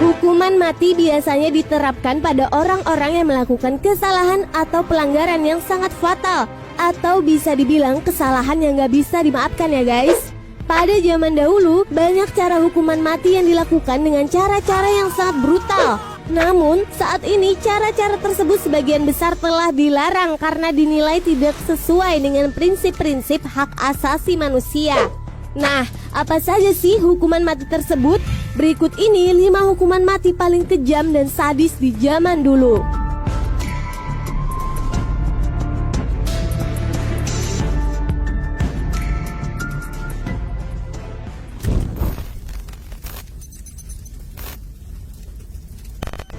Hukuman mati biasanya diterapkan pada orang-orang yang melakukan kesalahan atau pelanggaran yang sangat fatal, atau bisa dibilang kesalahan yang gak bisa dimaafkan ya guys. Pada zaman dahulu, banyak cara hukuman mati yang dilakukan dengan cara-cara yang sangat brutal. Namun, saat ini cara-cara tersebut sebagian besar telah dilarang karena dinilai tidak sesuai dengan prinsip-prinsip hak asasi manusia. Nah, apa saja sih hukuman mati tersebut? Berikut ini 5 hukuman mati paling kejam dan sadis di zaman dulu.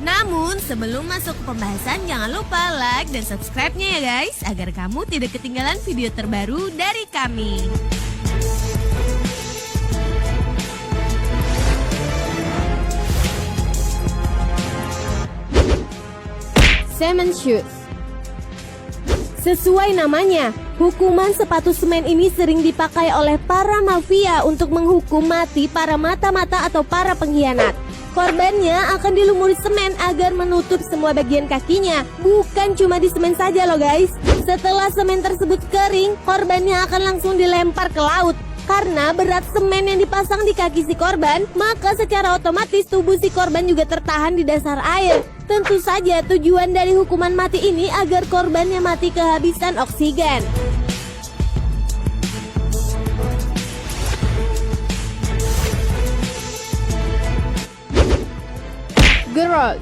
Namun, sebelum masuk ke pembahasan, jangan lupa like dan subscribe-nya ya guys, agar kamu tidak ketinggalan video terbaru dari kami. Cement shoes. Sesuai namanya, hukuman sepatu semen ini sering dipakai oleh para mafia untuk menghukum mati para mata-mata atau para pengkhianat. Korbannya akan dilumuri semen agar menutup semua bagian kakinya. Bukan cuma di semen saja loh guys. Setelah semen tersebut kering, korbannya akan langsung dilempar ke laut. Karena berat semen yang dipasang di kaki si korban, maka secara otomatis tubuh si korban juga tertahan di dasar air. Tentu saja tujuan dari hukuman mati ini agar korbannya mati kehabisan oksigen. Garrote.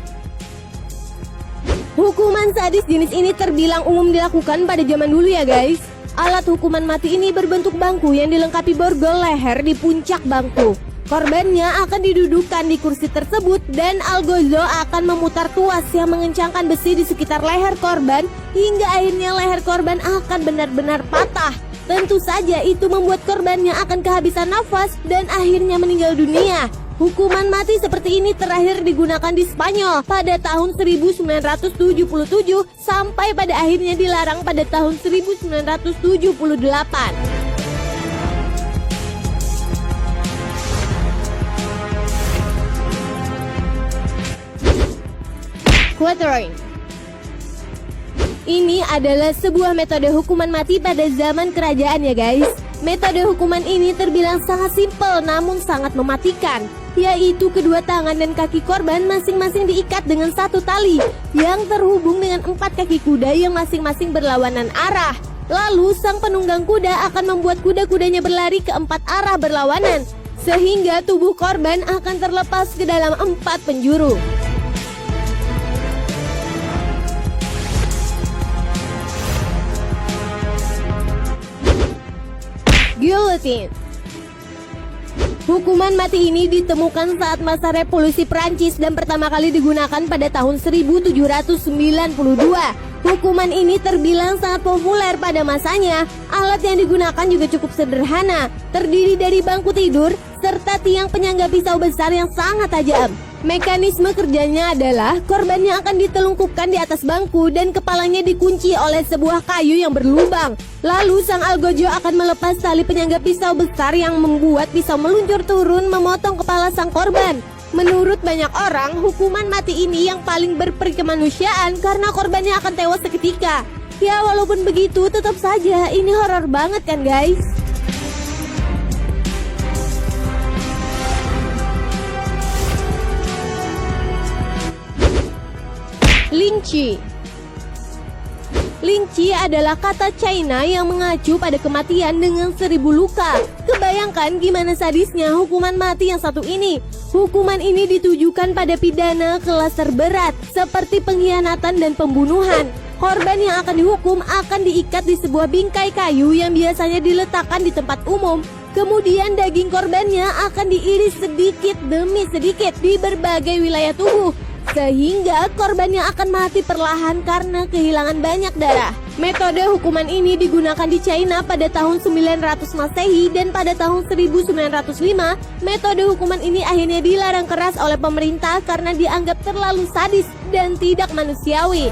Hukuman sadis jenis ini terbilang umum dilakukan pada zaman dulu ya guys. Alat hukuman mati ini berbentuk bangku yang dilengkapi borgol leher di puncak bangku. Korbannya akan didudukkan di kursi tersebut dan algojo akan memutar tuas yang mengencangkan besi di sekitar leher korban hingga akhirnya leher korban akan benar-benar patah. Tentu saja itu membuat korbannya akan kehabisan nafas dan akhirnya meninggal dunia. Hukuman mati seperti ini terakhir digunakan di Spanyol pada tahun 1977 sampai pada akhirnya dilarang pada tahun 1978. Quartering. Ini adalah sebuah metode hukuman mati pada zaman kerajaan ya guys. Metode hukuman ini terbilang sangat simpel namun sangat mematikan, yaitu kedua tangan dan kaki korban masing-masing diikat dengan satu tali yang terhubung dengan 4 kaki kuda yang masing-masing berlawanan arah. Lalu sang penunggang kuda akan membuat kuda-kudanya berlari ke 4 arah berlawanan, sehingga tubuh korban akan terlepas ke dalam 4 penjuru. Guillotine. Hukuman mati ini ditemukan saat masa revolusi Prancis dan pertama kali digunakan pada tahun 1792. Hukuman ini terbilang sangat populer pada masanya. Alat yang digunakan juga cukup sederhana, terdiri dari bangku tidur serta tiang penyangga pisau besar yang sangat tajam. Mekanisme kerjanya adalah korbannya akan ditelungkupkan di atas bangku dan kepalanya dikunci oleh sebuah kayu yang berlubang. Lalu sang algojo akan melepas tali penyangga pisau besar yang membuat pisau meluncur turun memotong kepala sang korban. Menurut banyak orang, hukuman mati ini yang paling berperkemanusiaan karena korbannya akan tewas seketika. Ya walaupun begitu, tetap saja ini horor banget kan guys. Lynching. Lynching adalah kata China yang mengacu pada kematian dengan 1000 luka. Kebayangkan gimana sadisnya hukuman mati yang satu ini. Hukuman ini ditujukan pada pidana kelas terberat seperti pengkhianatan dan pembunuhan. Korban yang akan dihukum akan diikat di sebuah bingkai kayu yang biasanya diletakkan di tempat umum. Kemudian daging korbannya akan diiris sedikit demi sedikit di berbagai wilayah tubuh, sehingga korbannya akan mati perlahan karena kehilangan banyak darah. Metode hukuman ini digunakan di China pada tahun 900 Masehi dan pada tahun 1905, metode hukuman ini akhirnya dilarang keras oleh pemerintah karena dianggap terlalu sadis dan tidak manusiawi.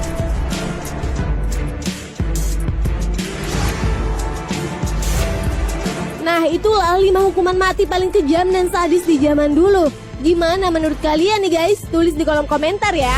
Nah, itulah 5 hukuman mati paling kejam dan sadis di zaman dulu. Gimana menurut kalian nih guys? Tulis di kolom komentar ya.